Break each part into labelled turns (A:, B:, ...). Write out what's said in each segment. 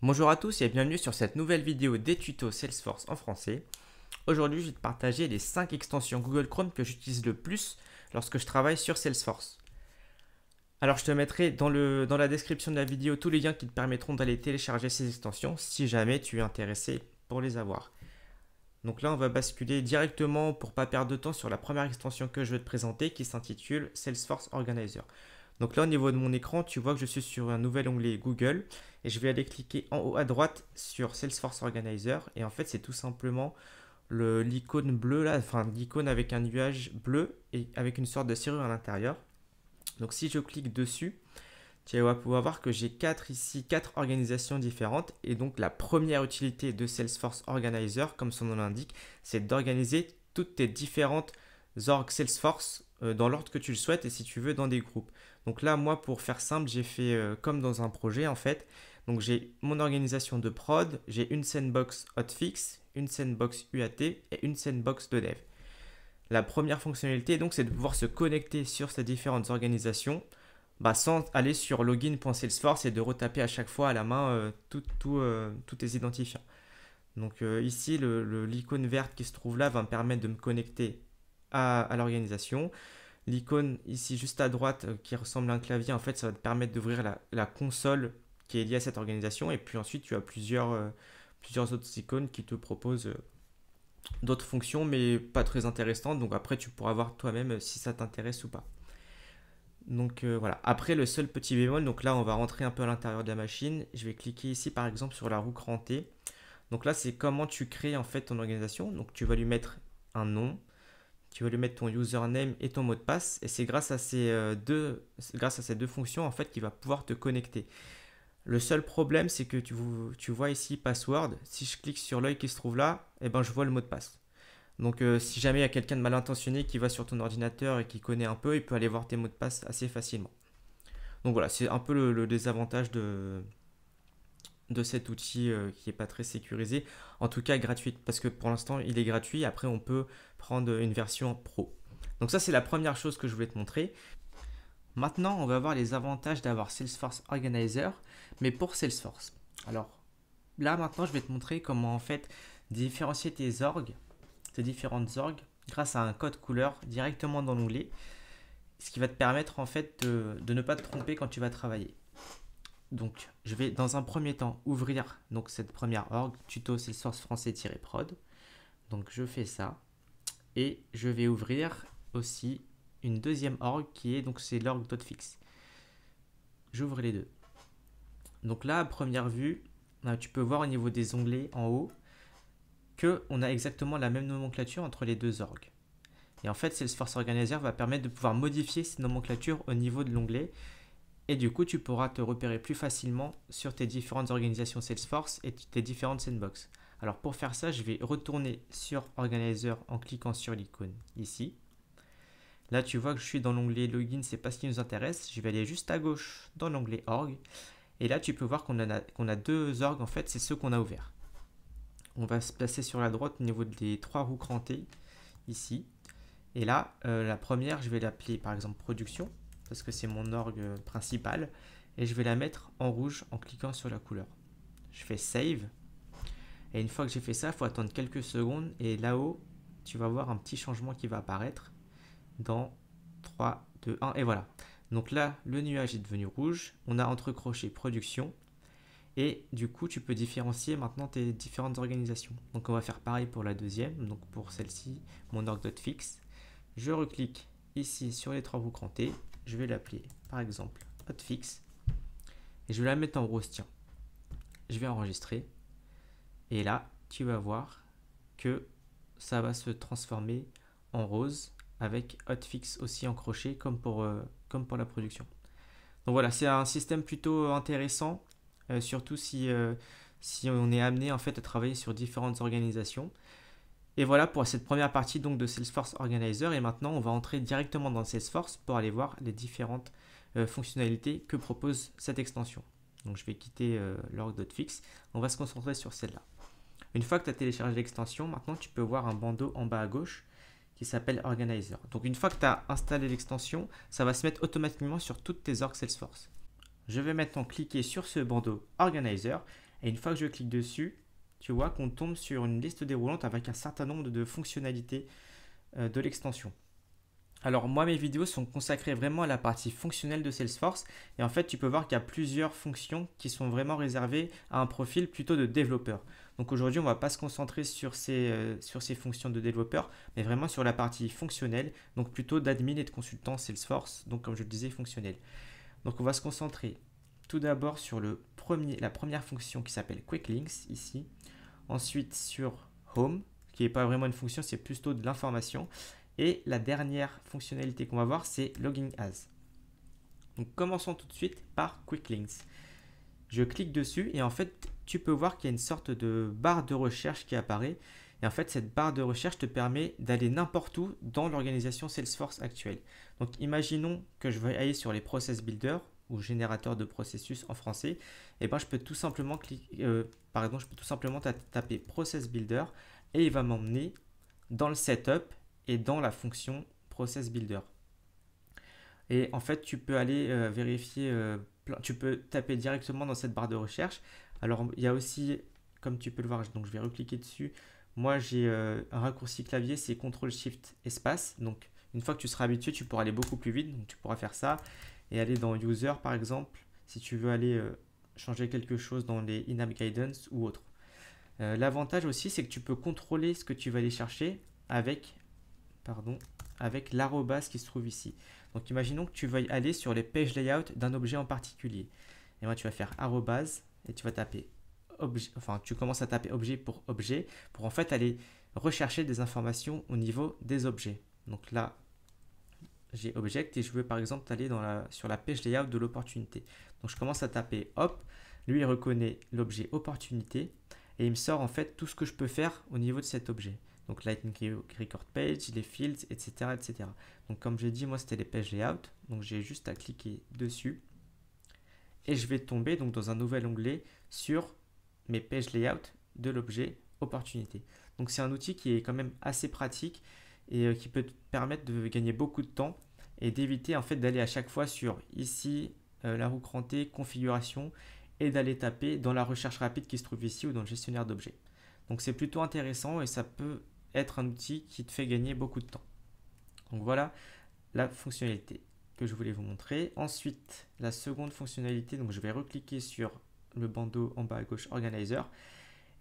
A: Bonjour à tous et bienvenue sur cette nouvelle vidéo des tutos Salesforce en français. Aujourd'hui, je vais te partager les 5 extensions Google Chrome que j'utilise le plus lorsque je travaille sur Salesforce. Alors, je te mettrai dans la description de la vidéo tous les liens qui te permettront d'aller télécharger ces extensions si jamais tu es intéressé pour les avoir. Donc là, on va basculer directement pour ne pas perdre de temps sur la première extension que je vais te présenter qui s'intitule Salesforce Organizer. Donc là, au niveau de mon écran, tu vois que je suis sur un nouvel onglet Google et je vais aller cliquer en haut à droite sur Salesforce Organizer. Et en fait, c'est tout simplement l'icône bleue là, enfin l'icône avec un nuage bleu et avec une sorte de serrure à l'intérieur. Donc si je clique dessus, tu vas pouvoir voir que j'ai quatre organisations différentes. Et donc la première utilité de Salesforce Organizer, comme son nom l'indique, c'est d'organiser toutes tes différentes org Salesforce dans l'ordre que tu le souhaites et si tu veux dans des groupes. Donc là, moi, pour faire simple, j'ai fait comme dans un projet en fait. Donc j'ai mon organisation de prod, j'ai une sandbox hotfix, une sandbox UAT et une sandbox de dev. La première fonctionnalité, donc, c'est de pouvoir se connecter sur ces différentes organisations sans aller sur login.salesforce et de retaper à chaque fois à la main tous tes identifiants. Donc ici, l'icône verte qui se trouve là va me permettre de me connecter à l'organisation. L'icône ici juste à droite qui ressemble à un clavier, en fait, ça va te permettre d'ouvrir la console qui est liée à cette organisation. Et puis ensuite, tu as plusieurs autres icônes qui te proposent d'autres fonctions, mais pas très intéressantes. Donc après, tu pourras voir toi-même si ça t'intéresse ou pas. Donc voilà. Après, le seul petit bémol, donc là, on va rentrer un peu à l'intérieur de la machine. Je vais cliquer ici, par exemple, sur la roue crantée. Donc là, c'est comment tu crées en fait ton organisation. Donc tu vas lui mettre un nom. Tu vas lui mettre ton username et ton mot de passe et c'est grâce à ces deux fonctions en fait qu'il va pouvoir te connecter. Le seul problème c'est que tu vois ici password, si je clique sur l'œil qui se trouve là, je vois le mot de passe. Donc si jamais il y a quelqu'un de mal intentionné qui va sur ton ordinateur et qui connaît un peu, il peut aller voir tes mots de passe assez facilement. Donc voilà, c'est un peu le désavantage de cet outil qui n'est pas très sécurisé, en tout cas gratuit, parce que pour l'instant il est gratuit, après on peut prendre une version pro. Donc ça c'est la première chose que je voulais te montrer. Maintenant on va voir les avantages d'avoir Salesforce Organizer, mais pour Salesforce. Alors là maintenant je vais te montrer comment en fait différencier tes différentes orgs, grâce à un code couleur directement dans l'onglet, ce qui va te permettre en fait de ne pas te tromper quand tu vas travailler. Donc, je vais dans un premier temps ouvrir donc, cette première org, tuto Salesforce français-prod. Donc, je fais ça. Et je vais ouvrir aussi une deuxième org qui est donc c'est l'org.fix. J'ouvre les deux. Donc là, à première vue, tu peux voir au niveau des onglets en haut qu'on a exactement la même nomenclature entre les deux orgs. Et en fait, Salesforce Organizer va permettre de pouvoir modifier ces nomenclatures au niveau de l'onglet. Et du coup, tu pourras te repérer plus facilement sur tes différentes organisations Salesforce et tes différentes sandbox. Alors pour faire ça, je vais retourner sur Organizer en cliquant sur l'icône ici. Là, tu vois que je suis dans l'onglet Login, c'est pas ce qui nous intéresse. Je vais aller juste à gauche dans l'onglet Org. Et là, tu peux voir qu'on a deux orgs, en fait, c'est ceux qu'on a ouverts. On va se placer sur la droite au niveau des trois roues crantées, ici. Et là, la première, je vais l'appeler par exemple Production, parce que c'est mon org principal, et je vais la mettre en rouge en cliquant sur la couleur. Je fais Save, et une fois que j'ai fait ça, il faut attendre quelques secondes, et là-haut, tu vas voir un petit changement qui va apparaître dans 3, 2, 1, et voilà. Donc là, le nuage est devenu rouge, on a entrecroché Production, et du coup, tu peux différencier maintenant tes différentes organisations. Donc on va faire pareil pour la deuxième, donc pour celle-ci, mon org.fix. Je reclique ici sur les trois roues crantées. Je vais l'appeler par exemple hotfix et je vais la mettre en rose. Tiens, je vais enregistrer et là tu vas voir que ça va se transformer en rose avec hotfix aussi en crochet comme pour la production. Donc voilà, c'est un système plutôt intéressant, surtout si on est amené en fait à travailler sur différentes organisations. Et voilà pour cette première partie donc de Salesforce Organizer. Et maintenant, on va entrer directement dans Salesforce pour aller voir les différentes fonctionnalités que propose cette extension. Donc, je vais quitter l'org.fix. On va se concentrer sur celle-là. Une fois que tu as téléchargé l'extension, maintenant, tu peux voir un bandeau en bas à gauche qui s'appelle Organizer. Donc, une fois que tu as installé l'extension, ça va se mettre automatiquement sur toutes tes orgs Salesforce. Je vais maintenant cliquer sur ce bandeau Organizer. Et une fois que je clique dessus, tu vois qu'on tombe sur une liste déroulante avec un certain nombre de fonctionnalités de l'extension. Alors moi, mes vidéos sont consacrées vraiment à la partie fonctionnelle de Salesforce. Et en fait, tu peux voir qu'il y a plusieurs fonctions qui sont vraiment réservées à un profil plutôt de développeur. Donc aujourd'hui, on ne va pas se concentrer sur ces fonctions de développeur, mais vraiment sur la partie fonctionnelle, donc plutôt d'admin et de consultant Salesforce, donc comme je le disais, fonctionnel. Donc on va se concentrer tout d'abord sur la première fonction qui s'appelle Quick Links ici. Ensuite sur Home, qui n'est pas vraiment une fonction, c'est plutôt de l'information. Et la dernière fonctionnalité qu'on va voir, c'est Login As. Donc commençons tout de suite par Quick Links. Je clique dessus et en fait, tu peux voir qu'il y a une sorte de barre de recherche qui apparaît. Et en fait, cette barre de recherche te permet d'aller n'importe où dans l'organisation Salesforce actuelle. Donc imaginons que je vais aller sur les Process Builder ou générateur de processus en français. Et ben, je peux tout simplement taper Process Builder et il va m'emmener dans le setup et dans la fonction Process Builder. Et en fait, tu peux aller vérifier, tu peux taper directement dans cette barre de recherche. Alors, il y a aussi, comme tu peux le voir, donc je vais recliquer dessus. Moi, j'ai un raccourci clavier, c'est CTRL-SHIFT espace. Donc, une fois que tu seras habitué, tu pourras aller beaucoup plus vite. Donc, tu pourras faire ça et aller dans User, par exemple, si tu veux aller changer quelque chose dans les in-app guidance ou autre. L'avantage aussi, c'est que tu peux contrôler ce que tu vas aller chercher avec l'arrobase qui se trouve ici. Donc imaginons que tu veuilles aller sur les page layout d'un objet en particulier. Et moi tu vas faire arrobase et tu vas taper objet, enfin tu commences à taper objet pour en fait aller rechercher des informations au niveau des objets. Donc là j'ai object et je veux par exemple aller sur la page layout de l'opportunité. Donc je commence à taper hop, lui il reconnaît l'objet opportunité et il me sort en fait tout ce que je peux faire au niveau de cet objet. Donc Lightning Record Page, les fields, etc., etc. Donc comme j'ai dit, moi c'était les page layout. Donc j'ai juste à cliquer dessus. Et je vais tomber donc dans un nouvel onglet sur mes page layout de l'objet opportunité. Donc c'est un outil qui est quand même assez pratique et qui peut te permettre de gagner beaucoup de temps et d'éviter en fait d'aller à chaque fois sur ici, la roue crantée, configuration et d'aller taper dans la recherche rapide qui se trouve ici ou dans le gestionnaire d'objets. Donc c'est plutôt intéressant et ça peut être un outil qui te fait gagner beaucoup de temps. Donc voilà la fonctionnalité que je voulais vous montrer. Ensuite, la seconde fonctionnalité, donc je vais recliquer sur le bandeau en bas à gauche Organizer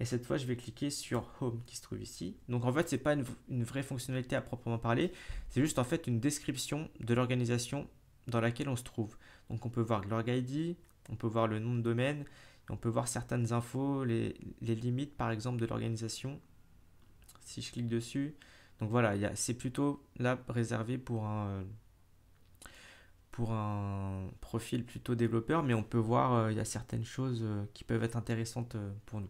A: et cette fois je vais cliquer sur Home qui se trouve ici. Donc en fait c'est pas une vraie fonctionnalité à proprement parler, c'est juste en fait une description de l'organisation dans laquelle on se trouve. Donc on peut voir l'org ID, on peut voir le nom de domaine, on peut voir certaines infos, les limites par exemple de l'organisation. Si je clique dessus, donc voilà, c'est plutôt là réservé pour un profil plutôt développeur, mais on peut voir il y a certaines choses qui peuvent être intéressantes pour nous.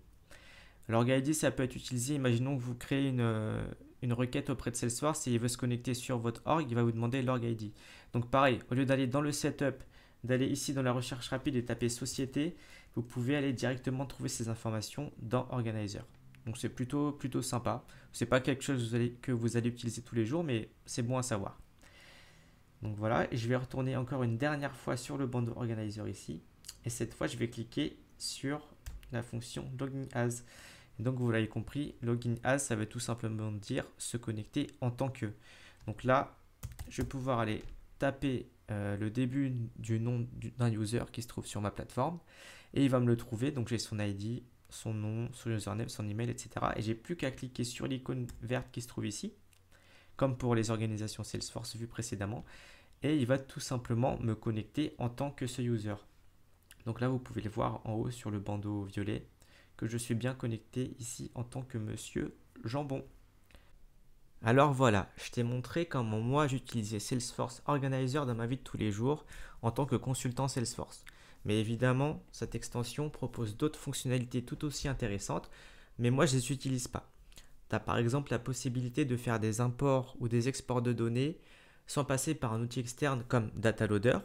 A: L'org ID, ça peut être utilisé, imaginons que vous créez une requête auprès de Salesforce et il veut se connecter sur votre org, il va vous demander l'org ID. Donc pareil, au lieu d'aller dans le setup, d'aller ici dans la recherche rapide et taper société, vous pouvez aller directement trouver ces informations dans Organizer. Donc c'est plutôt sympa. C'est pas quelque chose que vous allez utiliser tous les jours, mais c'est bon à savoir. Donc voilà, et je vais retourner encore une dernière fois sur le bandeau Organizer ici. Et cette fois, je vais cliquer sur la fonction Login As. Et donc vous l'avez compris, Login As, ça veut tout simplement dire se connecter en tant que. Donc là, je vais pouvoir aller taper le début du nom d'un user qui se trouve sur ma plateforme. Et il va me le trouver, donc j'ai son ID, son nom, son username, son email, etc. Et j'ai plus qu'à cliquer sur l'icône verte qui se trouve ici, comme pour les organisations Salesforce vues précédemment, et il va tout simplement me connecter en tant que ce user. Donc là, vous pouvez le voir en haut sur le bandeau violet, que je suis bien connecté ici en tant que monsieur Jambon. Alors voilà, je t'ai montré comment moi j'utilisais Salesforce Organizer dans ma vie de tous les jours en tant que consultant Salesforce. Mais évidemment, cette extension propose d'autres fonctionnalités tout aussi intéressantes, mais moi je ne les utilise pas. Tu as par exemple la possibilité de faire des imports ou des exports de données sans passer par un outil externe comme DataLoader,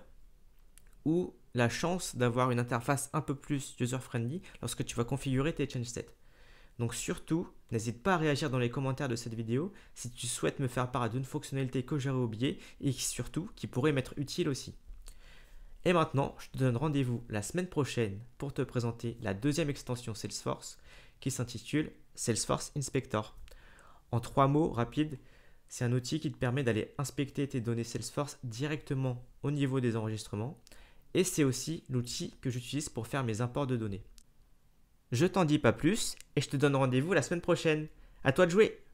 A: ou la chance d'avoir une interface un peu plus user-friendly lorsque tu vas configurer tes change sets. Donc surtout, n'hésite pas à réagir dans les commentaires de cette vidéo si tu souhaites me faire part d'une fonctionnalité que j'aurais oubliée et surtout qui pourrait m'être utile aussi. Et maintenant, je te donne rendez-vous la semaine prochaine pour te présenter la deuxième extension Salesforce qui s'intitule Salesforce Inspector. En 3 mots rapides, c'est un outil qui te permet d'aller inspecter tes données Salesforce directement au niveau des enregistrements et c'est aussi l'outil que j'utilise pour faire mes imports de données. Je t'en dis pas plus et je te donne rendez-vous la semaine prochaine. À toi de jouer!